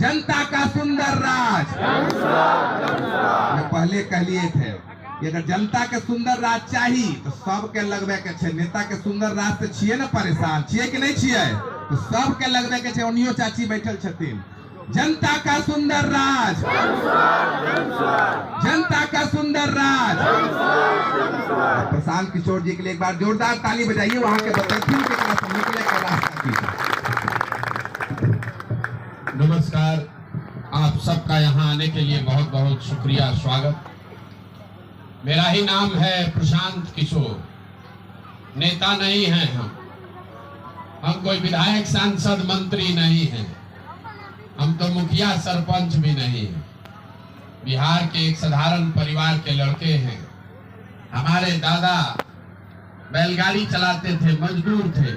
जनता का सुंदर राज। मैं पहले कह लिए थे कि अगर जनता के सुंदर राज चाहिए तो सबके लगबे के छे। नेता के सुंदर राज से छिए ना परेशान, छिए कि नहीं छिए? तो सबके लगबे के छे। ओनियो चाची बैठल छथिन। जनता का सुंदर राज, जनता का सुंदर राज। प्रशांत किशोर जी के लिए एक बार जोरदार ताली बजाइए। वहां के विद्यार्थियों के तरफ निकले का रास्ता कीजिए। नमस्कार, आप सबका यहाँ आने के लिए बहुत बहुत शुक्रिया, स्वागत। मेरा ही नाम है प्रशांत किशोर। नेता नहीं हैं हम कोई विधायक, सांसद, मंत्री नहीं हैं। हम तो मुखिया, सरपंच भी नहीं हैं। बिहार के एक साधारण परिवार के लड़के हैं। हमारे दादा बैलगाड़ी चलाते थे, मजदूर थे।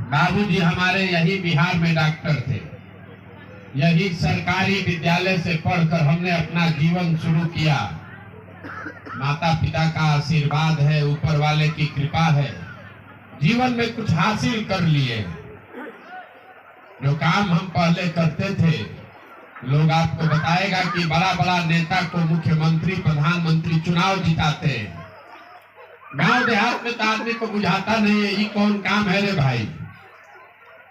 बाबूजी हमारे यही बिहार में डॉक्टर थे। यही सरकारी विद्यालय से पढ़कर हमने अपना जीवन शुरू किया। माता पिता का आशीर्वाद है, ऊपर वाले की कृपा है। जीवन में कुछ हासिल कर लिए। जो काम हम पहले करते थे, लोग आपको बताएगा कि बड़ा बड़ा नेता को मुख्यमंत्री, प्रधानमंत्री चुनाव जिताते हैं। गांव देहात में तो आदमी को बुझाता नहीं है ये कौन काम है रे भाई।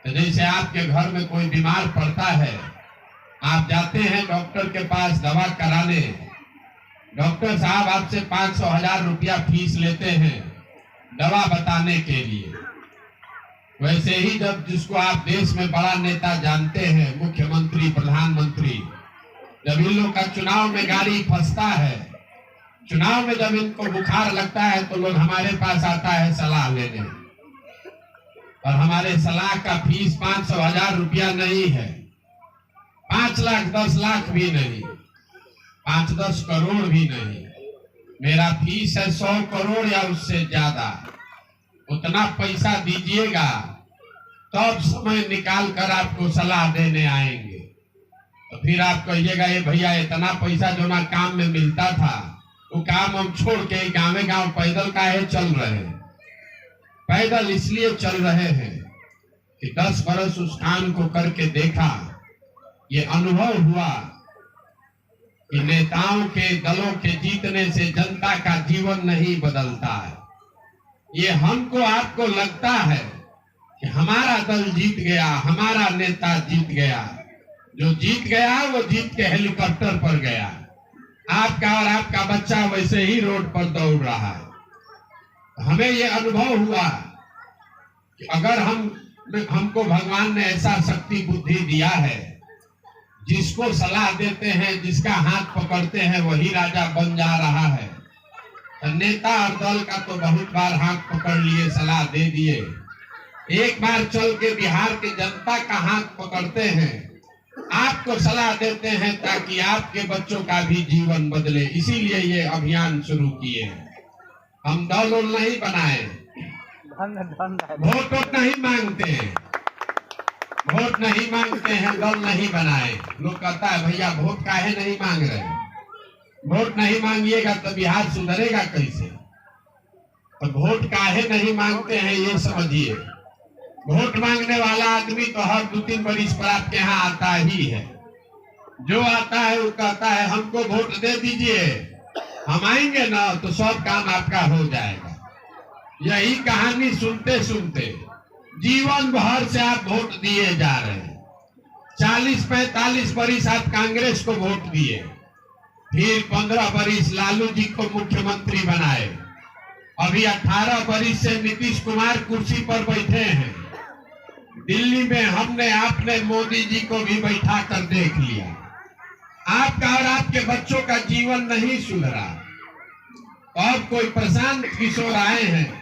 तो जैसे आपके घर में कोई बीमार पड़ता है, आप जाते हैं डॉक्टर के पास दवा कराने। डॉक्टर साहब आपसे 500,000 रुपया फीस लेते हैं दवा बताने के लिए। वैसे ही जब जिसको आप देश में बड़ा नेता जानते हैं, मुख्यमंत्री, प्रधानमंत्री, जब इन लोग का चुनाव में गाड़ी फंसता है, चुनाव में जब इनको बुखार लगता है तो लोग हमारे पास आता है सलाह लेने। और हमारे सलाह का फीस 500,000 रुपया नहीं है, 5 लाख 10 लाख भी नहीं, 5-10 करोड़ भी नहीं। मेरा फीस है 100 करोड़ या उससे ज्यादा। उतना पैसा दीजिएगा तब समय निकाल कर आपको सलाह देने आएंगे। तो फिर आप कहिएगा ये भैया इतना पैसा जो ना काम में मिलता था, वो काम हम छोड़ के गाँव गाँव पैदल काहे चल रहे हैं। पैदल इसलिए चल रहे हैं कि 10 बरस उस काम को करके देखा, ये अनुभव हुआ कि नेताओं के, दलों के जीतने से जनता का जीवन नहीं बदलता है। ये हमको आपको लगता है कि हमारा दल जीत गया, हमारा नेता जीत गया। जो जीत गया वो जीत के हेलीकॉप्टर पर गया। आपका और आपका बच्चा वैसे ही रोड पर दौड़ रहा है। हमें ये अनुभव हुआ कि अगर हमको भगवान ने ऐसा शक्ति बुद्धि दिया है, जिसको सलाह देते हैं, जिसका हाथ पकड़ते हैं, वही राजा बन जा रहा है। नेता और दल का तो बहुत बार हाथ पकड़ लिए, सलाह दे दिए। एक बार चल के बिहार के जनता का हाथ पकड़ते हैं, आपको सलाह देते हैं ताकि आपके बच्चों का भी जीवन बदले। इसीलिए ये अभियान शुरू किए हैं। हम दल नहीं बनाए, वोट नहीं मांगते हैं, वोट नहीं मांगते हैं, दल नहीं बनाए। लोग कहता है भैया वोट काहे नहीं मांग रहे? वोट नहीं मांगिएगा तो बिहार सुधरेगा कैसे? तो वोट काहे नहीं मांगते हैं ये समझिए। वोट मांगने वाला आदमी तो हर 2-3 बरिस पर आपके यहाँ आता ही है। जो आता है वो कहता है हमको वोट दे दीजिए, हम आएंगे ना तो सब काम आपका हो जाएगा। यही कहानी सुनते सुनते जीवन भर से आप वोट दिए जा रहे हैं। 40-45 बरिस आप कांग्रेस को वोट दिए, फिर 15 बरिस लालू जी को मुख्यमंत्री बनाए। अभी 18 बरिस से नीतीश कुमार कुर्सी पर बैठे हैं। दिल्ली में हमने आपने मोदी जी को भी बैठा कर देख लिया। आपका और आपके बच्चों का जीवन नहीं सुधरा। अब कोई प्रशांत किशोर आए हैं,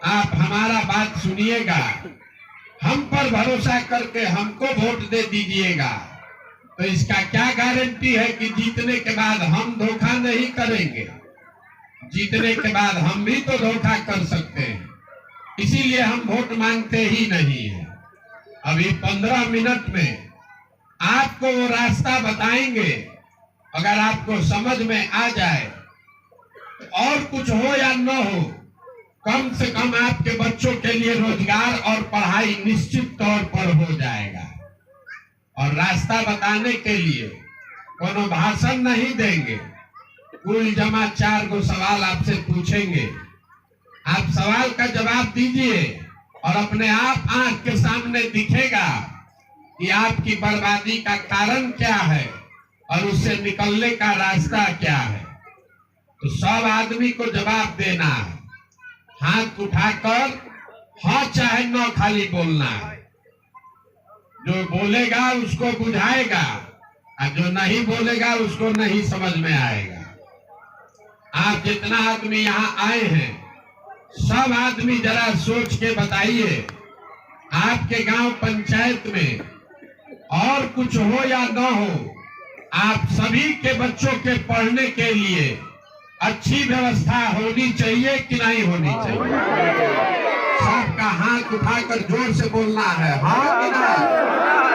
आप हमारा बात सुनिएगा, हम पर भरोसा करके हमको वोट दे दीजिएगा। तो इसका क्या गारंटी है कि जीतने के बाद हम धोखा नहीं करेंगे? जीतने के बाद हम भी तो धोखा कर सकते हैं। इसीलिए हम वोट मांगते ही नहीं है। अभी 15 मिनट में आपको वो रास्ता बताएंगे। अगर आपको समझ में आ जाए, और कुछ हो या न हो, कम से कम आपके बच्चों के लिए रोजगार और पढ़ाई निश्चित तौर पर हो जाएगा। और रास्ता बताने के लिए कोनो भाषण नहीं देंगे। कुल जमा 4 गो सवाल आपसे पूछेंगे, आप सवाल का जवाब दीजिए और अपने आप आंख के सामने दिखेगा कि आपकी बर्बादी का कारण क्या है और उससे निकलने का रास्ता क्या है। तो सब आदमी को जवाब देना है, हाथ उठाकर हाँ चाहे न खाली बोलना है। जो बोलेगा उसको बुझाएगा और जो नहीं बोलेगा उसको नहीं समझ में आएगा। आप जितना आदमी यहाँ आए हैं, सब आदमी जरा सोच के बताइए, आपके गांव पंचायत में और कुछ हो या न हो, आप सभी के बच्चों के पढ़ने के लिए अच्छी व्यवस्था होनी चाहिए कि नहीं होनी चाहिए? सबका हाथ उठाकर जोर से बोलना है, हाँ कि नहीं?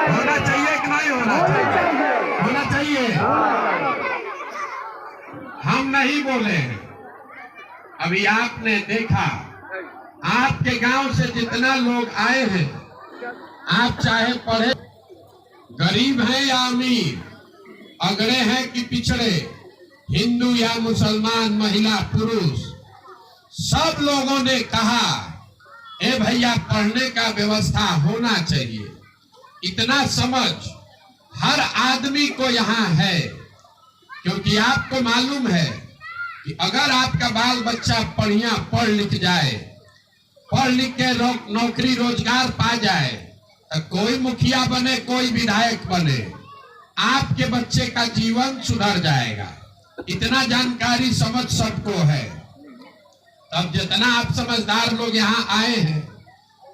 होना चाहिए कि नहीं होना चाहिए? होना चाहिए। हम नहीं बोले हैं। अभी आपने देखा, आपके गांव से जितना लोग आए हैं, आप चाहे पढ़े, गरीब हैं या अमीर, अगड़े हैं कि पिछड़े, हिंदू या मुसलमान, महिला पुरुष, सब लोगों ने कहा ए भैया पढ़ने का व्यवस्था होना चाहिए। इतना समझ हर आदमी को यहाँ है, क्योंकि आपको मालूम है कि अगर आपका बाल बच्चा बढ़िया पढ़ लिख जाए, पढ़ लिख के नौकरी रोजगार पा जाए, तो कोई मुखिया बने, कोई विधायक बने, आपके बच्चे का जीवन सुधर जाएगा। इतना जानकारी समझ सबको है। तब जितना आप समझदार लोग यहाँ आए हैं,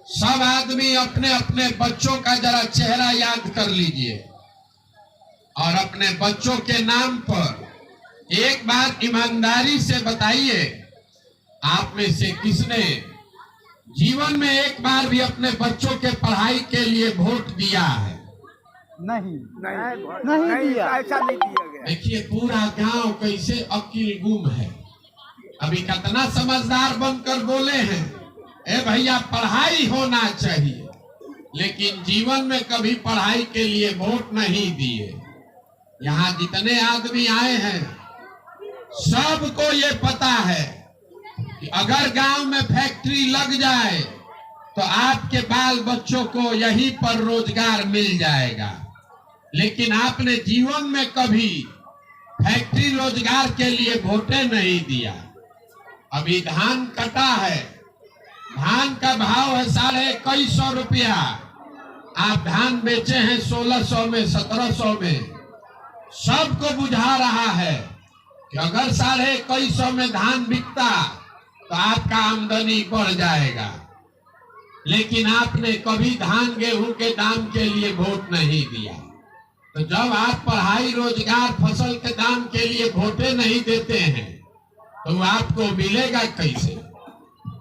सब आदमी अपने अपने बच्चों का जरा चेहरा याद कर लीजिए और अपने बच्चों के नाम पर एक बार ईमानदारी से बताइए, आप में से किसने जीवन में एक बार भी अपने बच्चों के पढ़ाई के लिए वोट दिया है? नहीं दिया, ऐसा नहीं दिया गया। देखिए पूरा गांव कैसे अकील गुम है। अभी कितना समझदार बनकर बोले हैं ए भैया पढ़ाई होना चाहिए, लेकिन जीवन में कभी पढ़ाई के लिए वोट नहीं दिए। यहाँ जितने आदमी आए हैं, सबको ये पता है कि अगर गांव में फैक्ट्री लग जाए तो आपके बाल बच्चों को यहीं पर रोजगार मिल जाएगा। लेकिन आपने जीवन में कभी फैक्ट्री रोजगार के लिए वोटे नहीं दिया। अभी धान कटा है, धान का भाव है 2150 रुपया, आप धान बेचे हैं 1600 में, 1700 में। सबको बुझा रहा है कि अगर 2150 में धान बिकता तो आपका आमदनी बढ़ जाएगा। लेकिन आपने कभी धान गेहूं के दाम के लिए वोट नहीं दिया। तो जब आप पढ़ाई रोजगार फसल के दाम के लिए वोटे नहीं देते हैं तो आपको मिलेगा कैसे?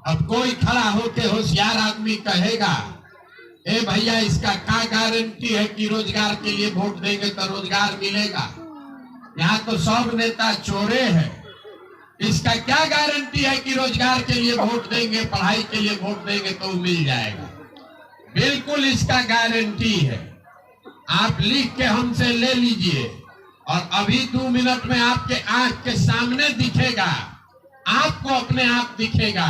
अब कोई खड़ा होके होशियार आदमी कहेगा ए भैया इसका क्या गारंटी है कि रोजगार के लिए वोट देंगे तो रोजगार मिलेगा? यहाँ तो सब नेता चोरे हैं। इसका क्या गारंटी है कि रोजगार के लिए वोट देंगे, पढ़ाई के लिए वोट देंगे तो मिल जाएगा? बिल्कुल इसका गारंटी है। आप लिख के हमसे ले लीजिए और अभी 2 मिनट में आपके आंख के सामने दिखेगा, आपको अपने आप दिखेगा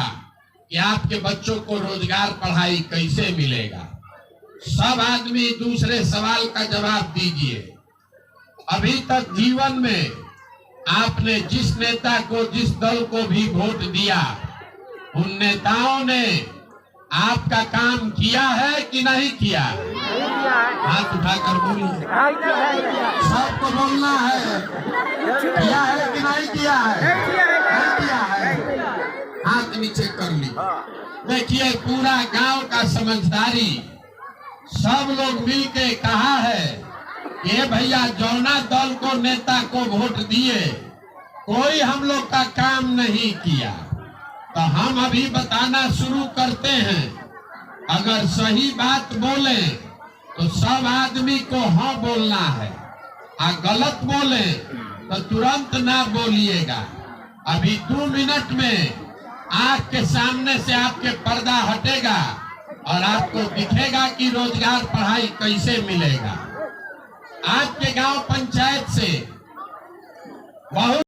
कि आपके बच्चों को रोजगार पढ़ाई कैसे मिलेगा। सब आदमी दूसरे सवाल का जवाब दीजिए। अभी तक जीवन में आपने जिस नेता को, जिस दल को भी वोट दिया, उन नेताओं ने आपका काम किया है कि नहीं किया? हाथ उठाकर बोलिए, सबको बोलना है। किया है कि नहीं किया है? नहीं किया है। हाथ नीचे कर ली। देखिए पूरा गांव का समझदारी, सब लोग मिलके कहा है ये भैया जौना दल को, नेता को वोट दिए, कोई हम लोग का काम नहीं किया। तो हम अभी बताना शुरू करते हैं। अगर सही बात बोले तो सब आदमी को हाँ बोलना है, और गलत बोले तो तुरंत ना बोलिएगा। अभी 2 मिनट में आंख के सामने से आपके पर्दा हटेगा और आपको दिखेगा कि रोजगार पढ़ाई कैसे मिलेगा। आपके गांव पंचायत से बहुत